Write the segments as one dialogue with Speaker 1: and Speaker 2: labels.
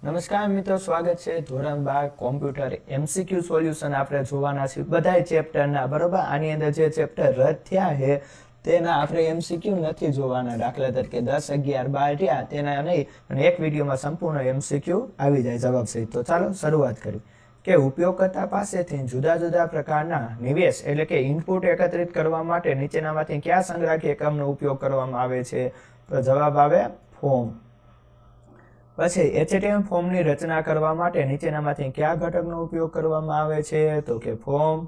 Speaker 1: નમસ્કાર મિત્રો, સ્વાગત છે ધોરણ 12 કોમ્પ્યુટર એમસીક્યુ સોલ્યુશન આપણે જોવાના છે બધાય ચેપ્ટરના. બરોબર, આની અંદર જે ચેપ્ટર રદ થયા છે તેના આપણે એમસીક્યુ નથી જોવાના. દાખલા તરીકે 10, 11, 12 થયા તેના નહીં, અને એક વિડીયોમાં સંપૂર્ણ એમસીક્યુ આવી જાય જવાબ સહિત. તો ચાલો શરૂઆત કરી કે ઉપયોગકર્તા પાસેથી જુદા જુદા પ્રકારના નિવેશ એટલે કે ઇનપુટ એકત્રિત કરવા માટે નીચેનામાંથી કયા સંગ્રાહક એકમનો ઉપયોગ કરવામાં આવે છે? તો જવાબ આવે ફોર્મ. પછી HTML ફોર્મની રચના કરવા માટે નીચેનામાંથી કયા ઘટકનો ઉપયોગ કરવામાં આવે છે? તો કે ફોર્મ.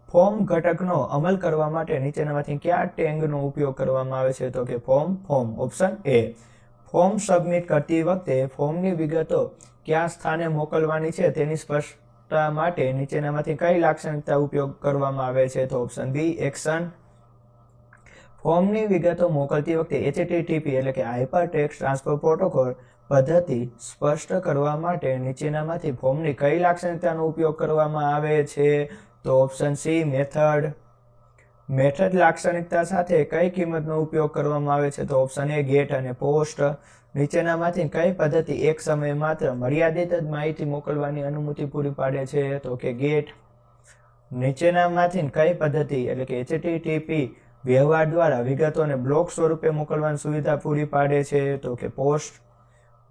Speaker 1: ફોર્મ ઘટકનો અમલ કરવા માટે નીચેનામાંથી કયા ટેગનો ઉપયોગ કરવામાં આવે છે? તો કે form. Option A. Form submit કરતી વખતે ફોર્મની વિગતો કયા સ્થાને મોકલવાની છે તેની સ્પષ્ટતા માટે નીચેનામાંથી કઈ લાક્ષણિકતા ઉપયોગ કરવામાં આવે છે? તો ઓપ્શન બી, એક્શન. ફોર્મની વિગતો મોકલતી વખતે HTTP એટલે કે હાઇપર ટેક્સ્ટ ટ્રાન્સફર પ્રોટોકોલ પદ્ધતિ સ્પષ્ટ કરવા માટે નીચેનામાંથી ફોર્મની કઈ લાક્ષણિકતાનો ઉપયોગ કરવામાં આવે છે? તો ઓપ્શન સી, મેથડ. મેથડ લાક્ષણિકતા સાથે કઈ કિંમતનો ઉપયોગ કરવામાં આવે છે? તો ઓપ્શન એ, ગેટ અને પોસ્ટ. નીચેનામાંથી કઈ પદ્ધતિ એક સમયે માત્ર મર્યાદિત જ માહિતી મોકલવાની અનુમતિ પૂરી પાડે છે? તો કે ગેટ. નીચેનામાંથી કઈ પદ્ધતિ એટલે કે HTTP વ્યવહાર દ્વારા વિગતોને બ્લોક સ્વરૂપે મોકલવાની સુવિધા પૂરી પાડે છે? તો કે પોસ્ટ.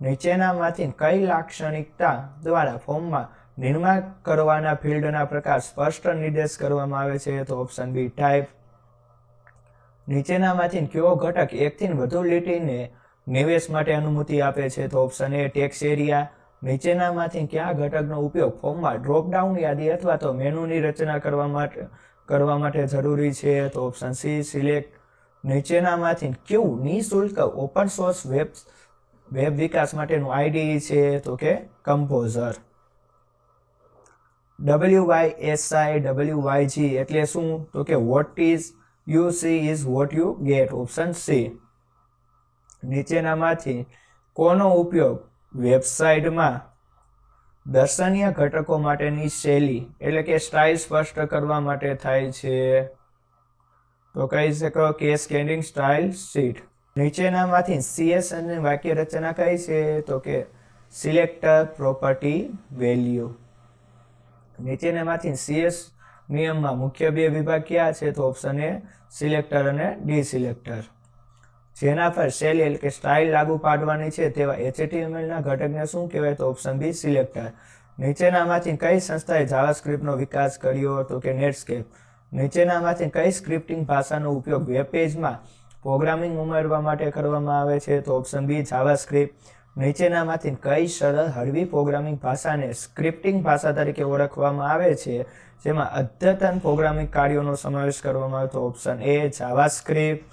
Speaker 1: નીચેનામાંથી કઈ લાક્ષણિકતા દ્વારા ફોર્મમાં નિર્માણ કરવાના ફિલ્ડના પ્રકાર સ્પષ્ટ નિર્દેશ કરવામાં આવે છે? તો ઓપ્શન બી, ટાઈપ. નીચેનામાંથી કયો ઘટક એકથી વધુ લીટીને નિવેશ માટે અનુમતિ આપે છે? તો ઓપ્શન એ, ટેક્સ્ટ એરિયા. નીચેનામાંથી કયા ઘટકનો ઉપયોગ ફોર્મમાં ડ્રોપડાઉન યાદી અથવા તો મેનુની રચના કરવા માટે જરૂરી છે? તો ઓપ્શન સી, સિલેક્ટ. નીચેનામાંથી કયું નિઃશુલ્ક ઓપન સોર્સ વેબ વિકાસ માટેનું IDE છે? તો કે કમ્પોઝર. WYSI એટલે શું? તો કે what is you see is what you get. Option C. નીચેનામાંથી કોનો ઉપયોગ વેબસાઇટમાં દર્શનીય ઘટકો માટેની શૈલી એટલે કે સ્ટાઇલ સ્પષ્ટ કરવા માટે થાય છે? તો કહી શકો કેસ્કેડિંગ સ્ટાઇલ શીટ. નીચેનામાંથી CSS ની વાક્ય રચના કઈ છે? તો કે સિલેક્ટર પ્રોપર્ટી વેલ્યુ. નીચેનામાંથી CS નિયમમાં મુખ્ય બે વિભાગ કયા છે? તો ઓપ્શન એ, સિલેક્ટર અને ડિસિલેક્ટર. જેના પર શૈલી એટલે કે સ્ટાઇલ લાગુ પાડવાની છે તેવા HTML ના ઘટકને શું કહેવાય? તો ઓપ્શન બી, સિલેક્ટર. નીચેનામાંથી કઈ સંસ્થાએ જાવાસ્ક્રિપ્ટનો વિકાસ કર્યો? તો કે નેટસ્કેપ. નીચેનામાંથી કઈ સ્ક્રિપ્ટિંગ ભાષાનો ઉપયોગ વેબ પેજમાં પ્રોગ્રામિંગ ઉમેરવા માટે કરવામાં આવે છે? તો ઓપ્શન બી, જાવાસ્ક્રિપ્ટ. નીચેનામાંથી કઈ સરળ હળવી પ્રોગ્રામિંગ ભાષાને સ્ક્રિપ્ટિંગ ભાષા તરીકે ઓળખવામાં આવે છે જેમાં અદ્યતન પ્રોગ્રામિંગ કાર્યોનો સમાવેશ કરવામાં આવે? તો ઓપ્શન એ, જાવાસ્ક્રિપ્ટ.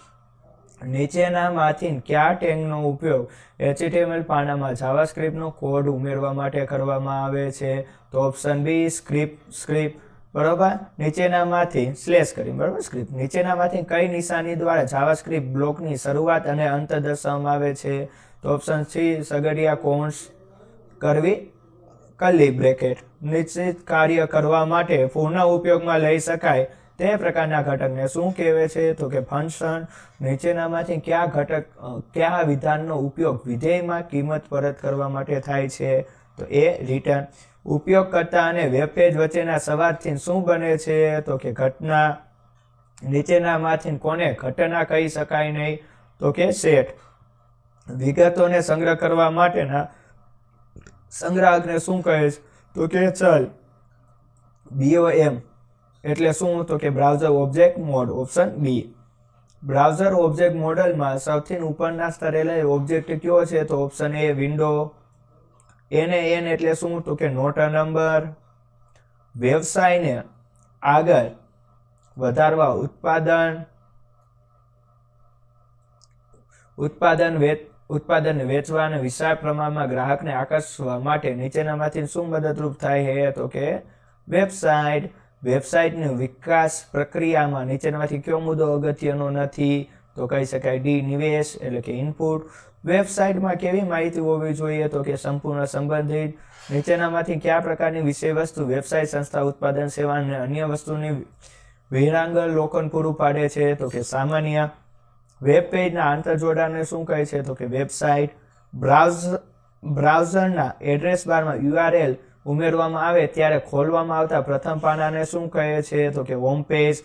Speaker 1: નીચેનામાંથી કયા ટેગનો ઉપયોગ HTML પાનામાં જાવાસ્ક્રિપ્ટનો કોડ ઉમેરવા માટે કરવામાં આવે છે? તો ઓપ્શન બી, સ્ક્રિપ્ટ. બરોબર. નીચેનામાંથી સ્ક્રિપ્ટ. નીચેનામાંથી કઈ નિશાની દ્વારા જાવાસ્ક્રિપ્ટ બ્લોકની શરૂઆત અને અંત દર્શાવવામાં આવે છે? તો ઓપ્શન સી, સગડિયા કૌંસ કરવી કર્લી બ્રેકેટ. નિશ્ચિત કાર્ય કરવા માટે પૂર્ણ ઉપયોગમાં લઈ શકાય તે પ્રકારના ઘટકને શું કહેવાય છે? તો કે ફંક્શન. નીચેનામાંથી કયા વિધાનનો ઉપયોગ વિધેયમાં કિંમત પરત કરવા માટે થાય છે? તો એ, રિટર્ન. ઉપયોગકર્તા અને વેબ પેજ વચ્ચેના સંવાદથી શું બને છે? તો કે ઘટના. નીચેનામાંથી કોને ઘટના કહી શકાય નહીં? તો કે સેટ. વિગતોને સંગ્રહ કરવા માટેના સંગ્રાહકને શું કહે છે? તો કે ચલ. BOM એટલે શું? તો કે browser object mode. Option B. Browser object મોડલમાં સૌથી ઉપરના સ્તરે લઈ ઓબ્જેક્ટ કયો છે? તો ઓપ્શન એ, વિન્ડો. NAN એટલે શું? તો કે નોટ અ નંબર. વ્યવસાયને આગળ વધારવા ઉત્પાદન વેચવા અને વિશાળ પ્રમાણમાં ગ્રાહકને આકર્ષવા માટે નીચેનામાંથી શું મદદરૂપ થાય છે? તો કે વેબસાઇટ. વેબસાઇટની વિકાસ પ્રક્રિયામાં નીચેનામાંથી કયો મુદ્દો અગત્યનો નથી? તો કહી શકાય ડી, નિવેશ એટલે કે ઇનપુટ. વેબસાઇટમાં કેવી માહિતી હોવી જોઈએ? તો કે સંપૂર્ણ સંબંધિત. નીચેનામાંથી કયા પ્રકારની વિષય વસ્તુ વેબસાઇટ સંસ્થા ઉત્પાદન સેવા અને અન્ય વસ્તુની વિહંગાવલોકન પૂરું પાડે છે? તો કે સામાન્ય. વેબ પેજના આંતરજોડાણને શું કહે છે? તો કે વેબસાઇટ. બ્રાઉઝરના એડ્રેસ બારમાં URL ઉમેરવામાં આવે ત્યારે ખોલવામાં આવતા પ્રથમ પાનાને શું કહે છે? તો કે હોમ પેજ.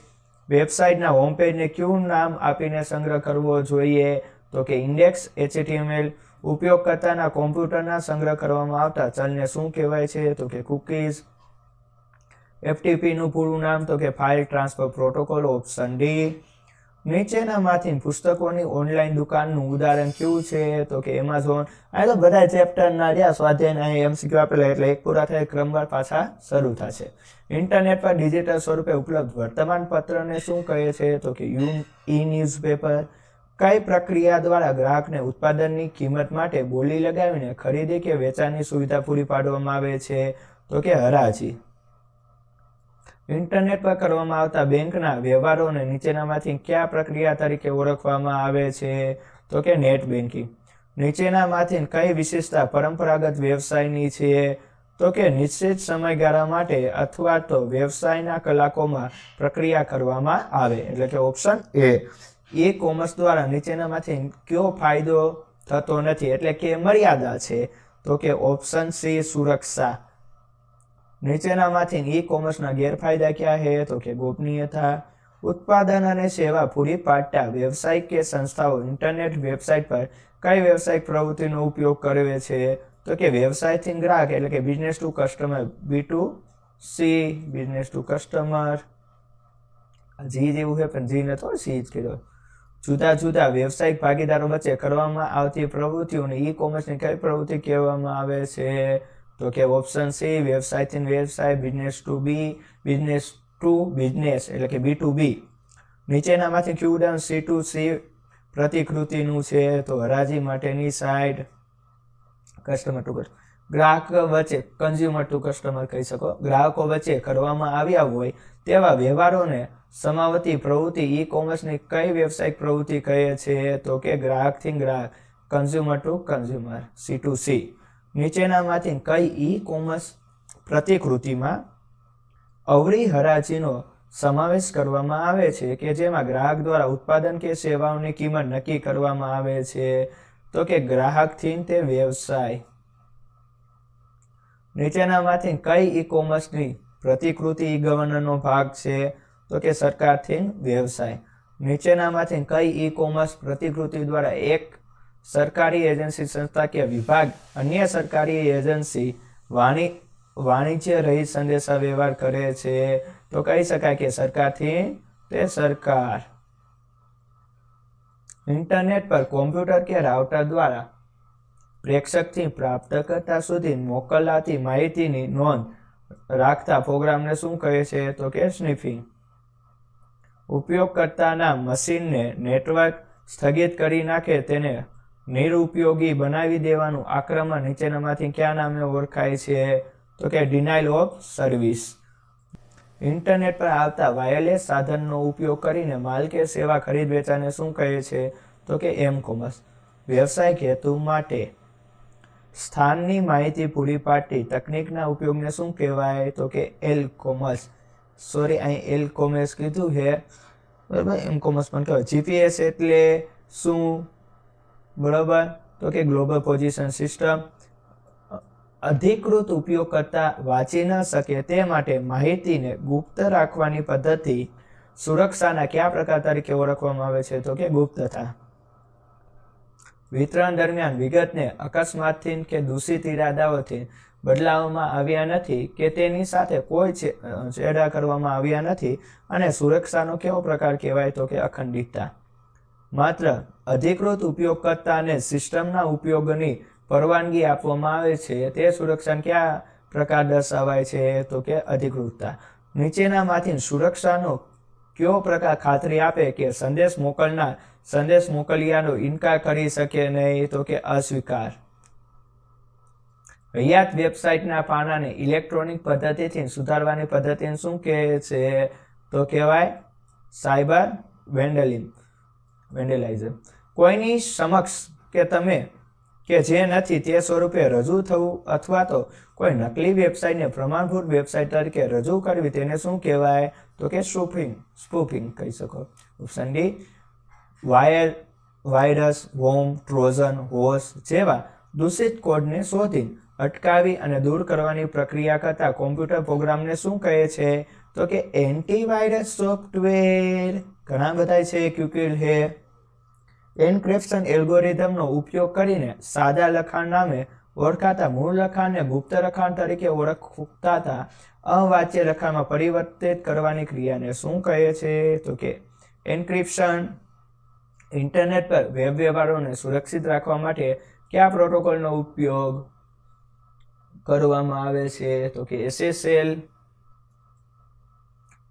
Speaker 1: વેબસાઇટના હોમ પેજને કયું નામ આપીને સંગ્રહ કરવો જોઈએ? તો કે ઇન્ડેક્સ HTML. ઉપયોગકર્તાના કોમ્પ્યુટરના સંગ્રહ કરવામાં આવતા ચલને શું કહેવાય છે? તો કે કૂકીઝ. FTP નું પૂરું નામ? તો કે file transfer protocol. Option D. નીચેનામાંથી પુસ્તકોની ઓનલાઈન દુકાનનું ઉદાહરણ કયું છે? તો કે એમેઝોન. આ તો બધા ચેપ્ટરના રહ્યા સ્વાધ્યાયના MCQ આપેલા એટલે એક પૂરા થાય ક્રમવાર પાછા શરૂ થશે. ઇન્ટરનેટ પર ડિજિટલ સ્વરૂપે ઉપલબ્ધ વર્તમાન પત્રને શું કહે છે? તો કે ન્યૂઝપેપર. કઈ પ્રક્રિયા દ્વારા ગ્રાહકને ઉત્પાદનની કિંમત માટે બોલી લગાવીને ખરીદી કે વેચાણની સુવિધા પૂરી પાડવામાં આવે છે? તો કે હરાજી. ઇન્ટરનેટ પર કરવામાં આવતા બેંકના વ્યવહારોને નીચેનામાંથી કયા પ્રક્રિયા તરીકે ઓળખવામાં આવે છે? તો કે નેટ બેન્કિંગ. નીચેનામાંથી કઈ વિશેષતા પરંપરાગત વ્યવસાયની છે? તો કે નિશ્ચિત સમયગાળા માટે અથવા તો વ્યવસાયના કલાકોમાં પ્રક્રિયા કરવામાં આવે. એટલે કે ઓપ્શન એ. E-કોમર્સ દ્વારા નીચેનામાંથી કયો ફાયદો થતો નથી એટલે કે મર્યાદા છે? તો કે ઓપ્શન સી સુરક્ષા. નીચેનામાંથી E-કોમર્સના ગેરફાયદા ક્યાં છે? તો કે ગોપનીયતા. ઉત્પાદન અને સેવા પૂરી પાડતા વ્યવસાયિક કે સંસ્થાઓ ઇન્ટરનેટ વેબસાઇટ પર કઈ વ્યવસાયિક પ્રવૃત્તિનો ઉપયોગ કરે છે? તો કે વ્યવસાયથી ગ્રાહક એટલે કે business to customer. B2C business to customer. જી જેવું છે પણ જી ને થોડું સી જ કર્યો. જુદા જુદા વ્યવસાયિક ભાગીદારો વચ્ચે કરવામાં આવતી પ્રવૃત્તિઓને E-કોમર્સની કઈ પ્રવૃત્તિ કહેવામાં આવે છે? તો કે ઓપ્શન સી વ્યવસાયથી વ્યવસાય. Business to B business to business એટલે કે B2B. નીચેનામાંથી કયું ઉદાહરણ C2C પ્રતિકૃતિનું છે? તો હરાજી માટેની સાઇટ. Customer two customer. ગ્રાહક વચ્ચે કન્ઝ્યુમર ટુ કસ્ટમર કહી શકો. ગ્રાહકો વચ્ચે કરવામાં આવ્યા હોય તેવા વ્યવહારોને સમાવતી પ્રવૃત્તિ E-કોમર્સની કઈ વ્યવસાયિક પ્રવૃત્તિ કહે છે? તો કે ગ્રાહકથી ગ્રાહક. Consumer to consumer C2C. નીચેનામાંથી કઈ E-કોમર્સ પ્રતિકૃતિમાં અવળી હરાજીનો સમાવેશ કરવામાં આવે છે કે જેમાં ગ્રાહક દ્વારા ઉત્પાદન કે સેવાઓની કિંમત નક્કી કરવામાં આવે છે? તો કે ગ્રાહકથી તે વ્યવસાય. નીચેનામાંથી કઈ E-કોમર્સની પ્રતિકૃતિ E-ગવર્નરનો ભાગ છે? તો કે સરકારથી વ્યવસાય. નીચેનામાંથી કઈ E-કોમર્સ પ્રતિકૃતિ દ્વારા એક સરકારી એજન્સી સંસ્થા કે વિભાગ અન્ય સરકારી એજન્સી વાણિજ્ય રહિત સંદેશા વ્યવહાર કરે છે? તો કહી શકાય કે સરકારથી તે સરકાર. ઇન્ટરનેટ પર કોમ્પ્યુટર કે રાઉટર દ્વારા પ્રેક્ષકથી પ્રાપ્તકર્તા સુધી મોકલાતી માહિતીની નોંધ રાખતા પ્રોગ્રામને શું કહે છે? તો કે સ્નીફિંગ. ઉપયોગકર્તાના મશીનને નેટવર્ક સ્થગિત કરી નાખે તેને નિરુપયોગી બનાવી દેવાનું આક્રમણ નીચેનામાંથી કયા નામે ઓળખાય છે? તો કે ડિનાઇલ ઓફ સર્વિસ. ઇન્ટરનેટ પર આવતા વાયરલેસ સાધનનો ઉપયોગ કરીને માલ કે સેવા ખરીદ વેચાણને શું કહે છે? તો કે M-કોમર્સ. વ્યવસાયિક હેતુ માટે સ્થાનની માહિતી પૂરી પાડતી તકનીકના ઉપયોગને શું કહેવાય? તો કે L-કોમર્સ. સોરી અહીં L-કોમર્સ કીધું છે બરાબર. M-કોમર્સ પણ કહેવાય. GPS એટલે શું? બરાબર. તો કે ગ્લોબલ પોઝિશન સિસ્ટમ. અધિકૃત ઉપયોગકર્તા વાંચી ન શકે તે માટે માહિતીને ગુપ્ત રાખવાની પદ્ધતિ સુરક્ષાના કયા પ્રકાર તરીકે ઓળખવામાં આવે છે? તો કે ગુપ્તતા. વિતરણ દરમિયાન વિગતને અકસ્માતથી કે દૂષિત ઇરાદાઓથી બદલાવવામાં આવ્યા નથી કે તેની સાથે કોઈ ચેડા કરવામાં આવ્યા નથી અને સુરક્ષાનો કેવો પ્રકાર કહેવાય? તો કે અખંડિતતા. માત્ર અધિકૃત ઉપયોગકર્તાને સિસ્ટમના ઉપયોગની પરવાનગી આપવામાં આવે છે તે સુરક્ષાનો કયા પ્રકાર દર્શાવાય છે? તો કે અધિકૃતતા. નીચેનામાંથી સુરક્ષાનો કયો પ્રકાર ખાતરી આપે કે સંદેશ મોકલનાર સંદેશ મોકલિયાનો ઇનકાર કરી શકે નહીં? તો કે અસ્વીકાર. હયાત વેબસાઇટના પાનાને ઇલેક્ટ્રોનિક પદ્ધતિથી સુધારવાની પદ્ધતિને શું કહે છે? તો કહેવાય સાયબર વેન્ડેલાઇઝર. કોઈની સમક્ષ કે તમે કે જે નથી તે સ્વરૂપે રજૂ થવું અથવા તો કોઈ નકલી વેબસાઇટને પ્રમાણભૂત વેબસાઇટ તરીકે રજૂ કરવી તેને શું કહેવાય? તો કે સ્પૂફિંગ કહી શકો. Option D. Virus, warm, Trojan horse જેવા દૂષિત કોડને શોધી અટકાવી અને દૂર કરવાની પ્રક્રિયા કરતા કોમ્પ્યુટર પ્રોગ્રામને શું કહે છે? તો કે એન્ટીવાયરસ સોફ્ટવેર. ઘણા બધા છે ક્યુકિલ છે. એન્ક્રિપ્શન એલ્ગોરિધમનો ઉપયોગ કરીને સાદા લખાણ નામે ઓળખાતા મૂળ લખાણને ગુપ્ત લખાણ તરીકે ઓળખાતા અવાચ્ય લખાણમાં પરિવર્તિત કરવાની ક્રિયાને શું કહે છે? તો કે એન્ક્રિપ્શન. ઇન્ટરનેટ પર વેબ વ્યવહારોને સુરક્ષિત રાખવા માટે કયા પ્રોટોકોલનો ઉપયોગ કરવામાં આવે છે? તો કે SSL.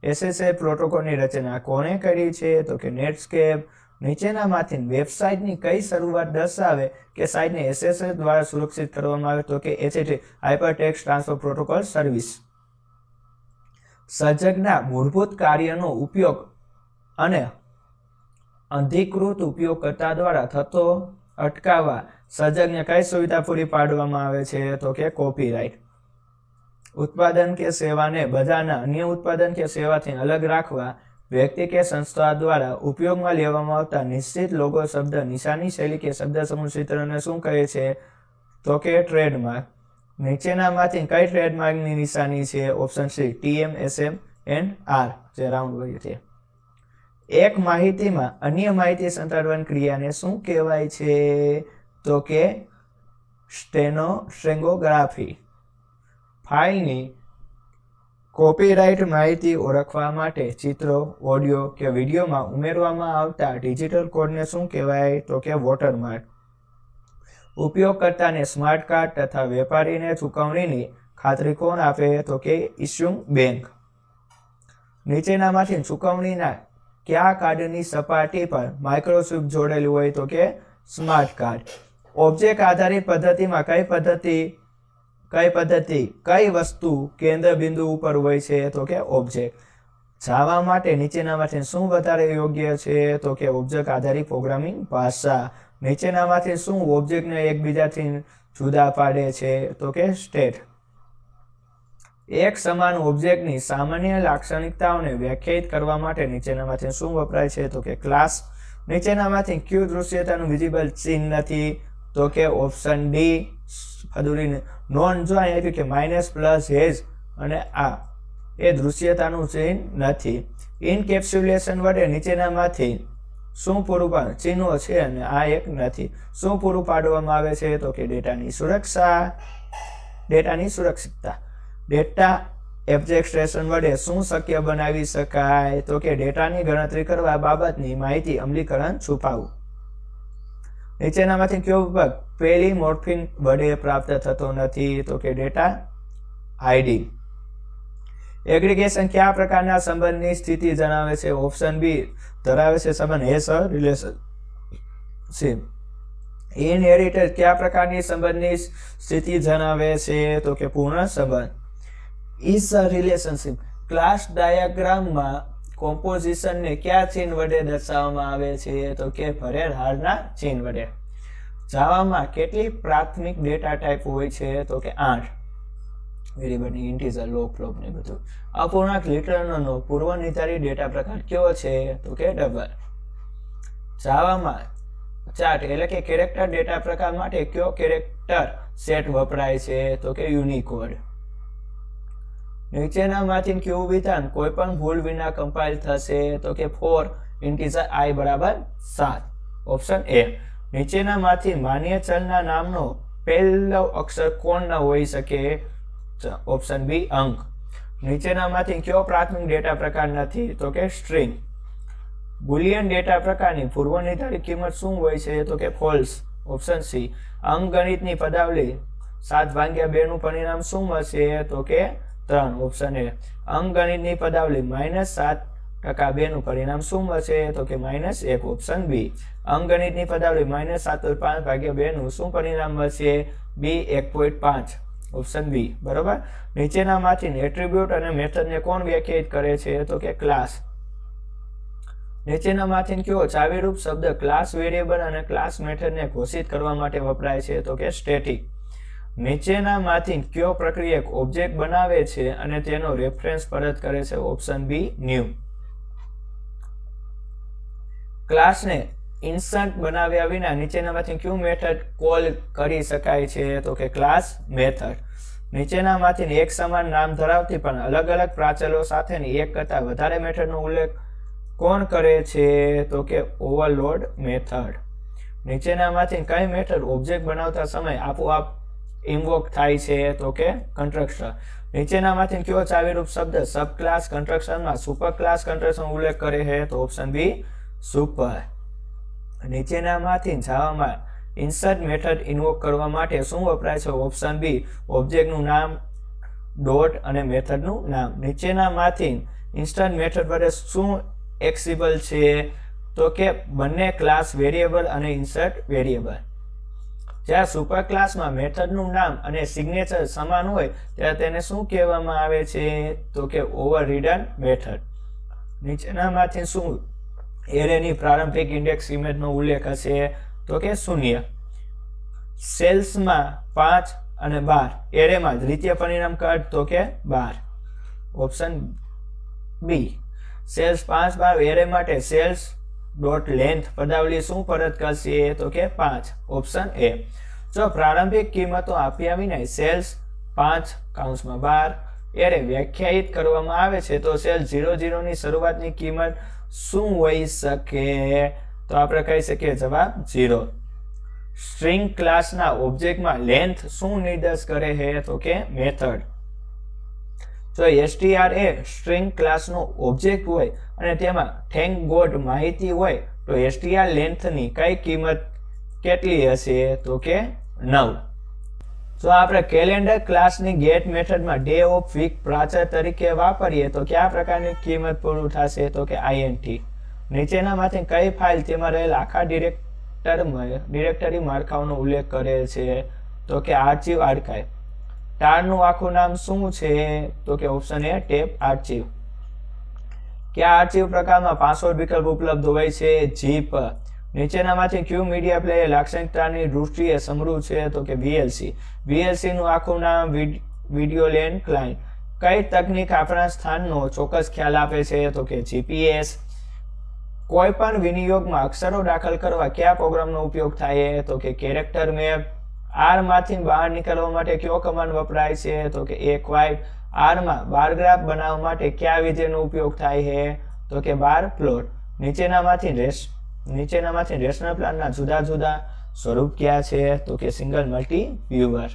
Speaker 1: SSL પ્રોટોકોલની રચના કોણે કરી છે? તો કે નેટસ્કેપ. નીચેનામાંથી વેબસાઇટની કઈ શરૂઆત દર્શાવે કે સાઇટને SSL દ્વારા સુરક્ષિત કરવામાં આવે? તો કે HTTP hypertext transfer protocol service. સર્જકના મૂળભૂત કાર્યનો ઉપયોગ અને અધિકૃત ઉપયોગકર્તા દ્વારા થતો અટકાવવા સર્જકને કઈ સુવિધા પૂરી પાડવામાં આવે છે? તો કે કોપીરાઇટ. ઉત્પાદન કે સેવાને બજારના અન્ય ઉત્પાદન કે સેવાથી અલગ રાખવા વ્યક્તિ કે સંસ્થા દ્વારા ઉપયોગમાં લેવામાં આવતા નિશ્ચિત લોગો, શબ્દ, નિશાની શૈલી કે શબ્દ સમૂહ ચિત્રને શું કહે છે? તો કે ટ્રેડમાર્ક. નીચેનામાંથી કઈ ટ્રેડમાર્કની નિશાની છે? Option C TM, SM and R, જે રાઉન્ડ હોય છે. એક માહિતીમાં અન્ય માહિતી સંતાડવાની ક્રિયાને શું કહેવાય છે? તો કે સ્ટેનોગ્રાફી. ફાઇલની કોપીરાઇટ માહિતી ઓળખવા માટે ચિત્રો, ઓડિયો કે વિડીયોમાં ઉમેરવામાં આવતા ડિજિટલ કોડને શું કહેવાય? તો કે વોટરમાર્ક. ઉપયોગકર્તાને સ્માર્ટ કાર્ડ તથા વેપારીને ચૂકવણીની ખાતરી કોણ આપે? તો કે ઇસ્યુઇંગ બેંક. નીચેનામાંથી ચૂકવણીના કયા કાર્ડની સપાટી પર માઇક્રોચિપ જોડેલી હોય? તો કે સ્માર્ટ કાર્ડ. ઓબ્જેક્ટ આધારિત પદ્ધતિમાં કઈ વસ્તુ કેન્દ્ર બિંદુ ઉપર હોય છે? તો કે ઓબ્જેક્ટ. જાવા માટે નીચેનામાંથી શું વધારે યોગ્ય છે? તો કે ઓબ્જેક્ટ આધારિત પ્રોગ્રામિંગ ભાષા. નીચેનામાંથી શું ઓબ્જેક્ટને એકબીજાથી જુદા પાડે છે? તો કે સ્ટેટ. એક સમાન ઓબ્જેક્ટની સામાન્ય લાક્ષણિકતાઓને વ્યાખ્યાયિત કરવા માટે નીચેનામાંથી શું વપરાય છે? તો કે ક્લાસ. નીચેનામાંથી કયું દૃશ્યતાનું વિઝિબલ ચિહ્ન નથી? તો કે ઓપ્શન ડી ફદુરી નોન. જો અહીં આપ્યું કે માઇનસ, પ્લસ, હેઝ અને આ એ દૃશ્યતાનું ચિહ્ન નથી. ઇનકેપ્સ્યુલેશન વડે નીચેનામાંથી શું પૂરું પાડે? ચિહ્નો છે અને આ એક નથી. શું પૂરું પાડવામાં આવે છે? તો કે ડેટાની સુરક્ષા. ડેટાની સુરક્ષિતતા. ડેટા એબ્સ્ટ્રેક્શન વડે શું શક્ય બનાવી શકાય? તો કે ડેટાની ગણતરી કરવા બાબતની માહિતી અમલીકરણ છુપાવવું. નીચેનામાંથી કયો વિભાગ પોલીમોર્ફિઝમ વડે પ્રાપ્ત થતો નથી? તો કે ડેટા હાઇડિંગ. એગ્રીગેશન કયા પ્રકારના સંબંધની સ્થિતિ જણાવે છે? ઓપ્શન બી ધરાવે છે સંબંધ હેસ રિલેશનશિપ. ઇનહેરિટન્સ કયા પ્રકારની સંબંધની સ્થિતિ જણાવે છે? તો કે પૂર્ણ સંબંધ. Is relationship. ક્લાસ ડાયાગ્રામમાં કોમ્પોઝિશનને કયા ચિહ્ન વડે દર્શાવવામાં આવે છે? તો કે ભરેલ હારના ચિહ્ન વડે. જાવામાં કેટલી પ્રાથમિક ડેટા ટાઈપ હોય છે? તો કે 8. વેરિયેબલની ઇન્ટીજર, લોગ, ફ્લોટ ને બધું. અપૂર્ણાંક લિટરનો પૂર્વ નિર્ધારિત ડેટા પ્રકાર કયો છે? તો કે ડબલ. જાવામાં ચાર્ટ એટલે કે કેરેક્ટર ડેટા પ્રકાર માટે કયો કેરેક્ટર સેટ વપરાય છે? તો કે યુનિકોડ. નીચેનામાંથી કયું વિધાન કોઈ પણ ભૂલ વિના કમ્પાઇલ થશે? તો કે ફોર ઇન્ટીજર I બરાબર 7. Option A. નીચેનામાંથી માન્ય ચલના નામનો પહેલો અક્ષર કોણ ન હોઈ શકે? ઓપ્શન બી અંક. નીચેનામાંથી કયો પ્રાથમિક ડેટા પ્રકાર નથી? તો કે સ્ટ્રિંગ. બુલિયન ડેટા પ્રકારની પૂર્વ નિર્ધારિત કિંમત શું હોય છે? તો કે ફોલ્સ. Option C. અંકગણિતની પદાવલી 7/2 નું પરિણામ શું મળશે? તો કે 3. Option A. અંકગણિતની પદાવલી -7/2 નું પરિણામ શું મળશે? તો કે -1. Option B. અંકગણિતની પદાવલી -7/5/2 નું શું પરિણામ મળશે? બી 1.5. Option B. બરોબર. નીચેનામાંથી એટ્રીબ્યુટ અને મેથડને કોણ વ્યાખ્યાયિત કરે છે? તો કે ક્લાસ. નીચેનામાંથી કયો ચાવીરૂપ શબ્દ ક્લાસ વેરિયેબલ અને ક્લાસ મેથડને ઘોષિત કરવા માટે વપરાય છે? તો કે સ્ટેટિક. નીચેનામાંથી કયો પ્રક્રિયક ઓબ્જેક્ટ બનાવે છે અને તેનો રેફરન્સ પરત કરે છે? Option B new. ક્લાસને ઇન્સ્ટન્ટ બનાવ્યા વિના નીચેનામાંથી કયું મેથડ કોલ કરી શકાય છે? તો કે ક્લાસ મેથડ. નીચેનામાંથી એક સમાન નામ ધરાવતી પણ અલગ અલગ પ્રાચલો સાથેની એક કરતાં વધારે મેથડનો ઉલ્લેખ કોણ કરે છે? તો કે ઓવરલોડ મેથડ. નીચેનામાંથી કઈ મેથડ ઓબ્જેક્ટ બનાવતા સમયે આપોઆપ ઇન્વોક થાય છે? તો કે કન્સ્ટ્રક્ટર. નીચેનામાંથી કયો ચાવીરૂપ શબ્દ સબક્લાસ કન્સ્ટ્રક્શનમાં સુપર ક્લાસ કન્સ્ટ્રક્શન ઉલ્લેખ કરે છે? તો ઓપ્શન બી સુપર. નીચેનામાંથી જાવામાં ઇન્સર્ટ મેથડ ઇન્વોક કરવા માટે શું વપરાય છે? ઓપ્શન બી ઓબ્જેક્ટનું નામ, ડોટ અને મેથડનું નામ. નીચેનામાંથી ઇન્સ્ટન્ટ મેથડ વડે શું એક્સેસિબલ છે? તો કે બંને ક્લાસ વેરિયેબલ અને ઇન્સર્ટ વેરિયેબલ. જ્યાં સુપર ક્લાસમાં મેથડનું નામ અને સિગ્નેચર સમાન હોય ત્યારે તેને શું કહેવામાં આવે છે? તો કે ઓવરરિડન મેથડ. નીચેનામાંથી શું એરેની પ્રારંભિક ઇન્ડેક્સ ઇમેજનો ઉલ્લેખ હશે? તો કે 0. સેલ્સમાં 5 અને 12 એરેમાં દ્વિતીય પરિણામ કદ? તો કે 12. Option B. સેલ્સ 5 12 એરે માટે સેલ્સ ડોટ લેન્થ પદાવલી શું પરત કરશે? તો કે 5. Option A. જો પ્રારંભિક કિંમતો આપ્યા વિના સેલ્સ 5 કૌંસમાં 12 એરે વ્યાખ્યાયિત કરવામાં આવે છે તો સેલ 00 ની શરૂઆતની કિંમત શું હોઈ શકે? તો આપણે કહી શકીએ જવાબ 0. સ્ટ્રિંગ ક્લાસના ઓબ્જેક્ટમાં લેન્થ શું નિર્દેશ કરે છે? તો કે મેથડ. જો str એ સ્ટ્રિંગ ક્લાસનો ઓબ્જેક્ટ હોય અને તેમાં થેન્ક ગોડ માહિતી હોય તો str લેન્થની કઈ કિંમત કેટલી હશે? તો કે 9. જો આપણે કેલેન્ડર ક્લાસની ગેટ મેથડમાં ડે ઓફ વીક પ્રાચર તરીકે વાપરીએ તો કયા પ્રકારની કિંમત પૂરું થશે? તો કે int. નીચેનામાંથી કઈ ફાઇલ તેમાં રહેલ આખા ડિરેક્ટરી માળખાઓનો ઉલ્લેખ કરેલ છે? તો કે આર્ચિવ આર્કાઇવ. ટારનું આખું નામ શું છે? તો કે ઓપ્શન એ ટેપ આર્ચિવ. કયા આર્ચિવ પ્રકારમાં પાસવર્ડ વિકલ્પ ઉપલબ્ધ હોય છે? ઝીપ. નીચેનામાંથી કયું મીડિયા પ્લેયર લાક્ષણિકતાની દૃષ્ટિએ સમૃદ્ધ છે? તો કે VLC. VLC નું આખું નામ વિડિયો લેન ક્લાયન્ટ. કઈ તકનીક આપણા સ્થાનનો ચોક્કસ ખ્યાલ આપે છે? તો કે GPS. કોઈ પણ વિનિયોગમાં અક્ષરો દાખલ કરવા કયા પ્રોગ્રામનો ઉપયોગ થાય? તો કે કેરેક્ટર મેપ. R માંથી બહાર નીકળવા માટે કયો કમાન્ડ વપરાય છે? તો કે equip. R માં બાર ગ્રાફ બનાવવા માટે કયા વિધેયનો ઉપયોગ થાય છે? તો કે બાર પ્લોટ. નીચેનામાંથી રેશનલ પ્લાનના જુદા જુદા સ્વરૂપ કયા છે? તો કે સિંગલ મલ્ટી વ્યુઅર.